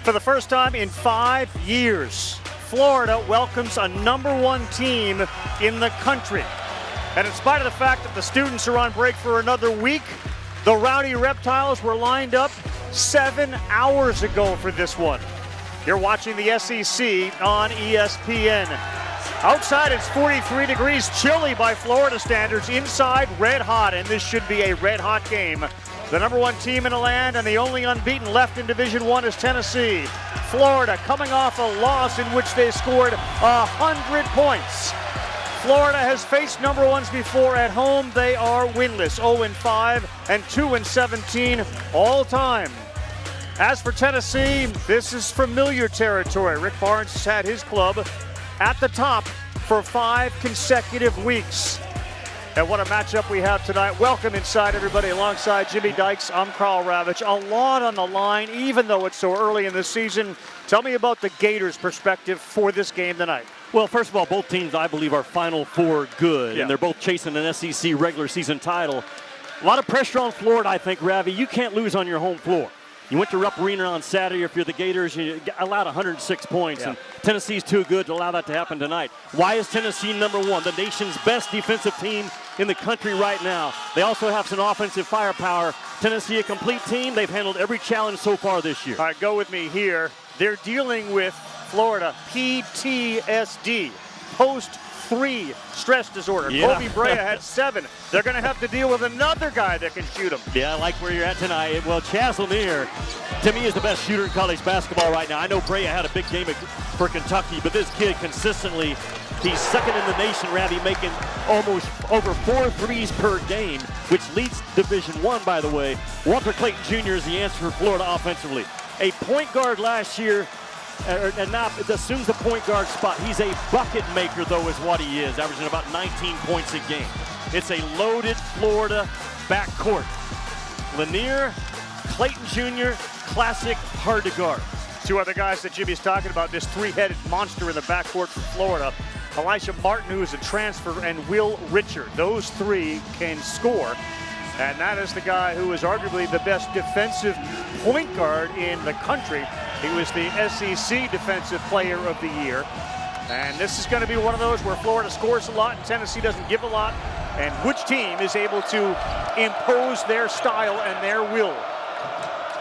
For the first time in 5 years, Florida welcomes a #1 team in the country. And in spite of the fact that the students are on break for another week, the Rowdy Reptiles were lined up 7 hours ago for this one. You're watching the SEC on ESPN. Outside, it's 43 degrees, chilly by Florida standards. Inside, red hot, and this should be a red hot game. The #1 team in the land and the only unbeaten left in Division I is Tennessee. Florida coming off a loss in which they scored 100 points. Florida has faced #1s before at home. They are winless, 0-5 and 2-17 all time. As for Tennessee, this is familiar territory. Rick Barnes has had his club at the top for 5 consecutive weeks. And what a matchup we have tonight. Welcome inside, everybody. Alongside Jimmy Dykes, I'm Carl Ravitch. A lot on the line, even though it's so early in the season. Tell me about the Gators' perspective for this game tonight. Well, first of all, both teams, I believe, are Final Four good, and they're both chasing an SEC regular season title. A lot of pressure on Florida, I think, Ravi. You can't lose on your home floor. You went to Rupp Arena on Saturday. If you're the Gators, you allowed 106 points, and Tennessee's too good to allow that to happen tonight. Why is Tennessee #1? The nation's best defensive team in the country right now. They also have some offensive firepower. Tennessee, a complete team. They've handled every challenge so far this year. All right, go with me here. They're dealing with Florida PTSD, post-3 stress disorder. Kobe Bryant had 7. They're going to have to deal with another guy that can shoot them. Yeah, I like where you're at tonight. Well, Chaz Lanier, to me, is the best shooter in college basketball right now. I know Brea had a big game for Kentucky, but this kid consistently, he's second in the nation, Ravi, making almost over 4 threes per game, which leads Division I, by the way. Walter Clayton Jr. is the answer for Florida offensively. A point guard last year, and now assumes the point guard spot. He's a bucket maker, though, is what he is, averaging about 19 points a game. It's a loaded Florida backcourt. Lanier, Clayton Jr., classic, hard to guard. 2 other guys that Jimmy's talking about, this 3-headed monster in the backcourt for Florida. Elisha Martin, who is a transfer, and Will Richard. Those 3 can score. And that is the guy who is arguably the best defensive point guard in the country. He was the SEC Defensive Player of the Year. And this is going to be one of those where Florida scores a lot and Tennessee doesn't give a lot. And which team is able to impose their style and their will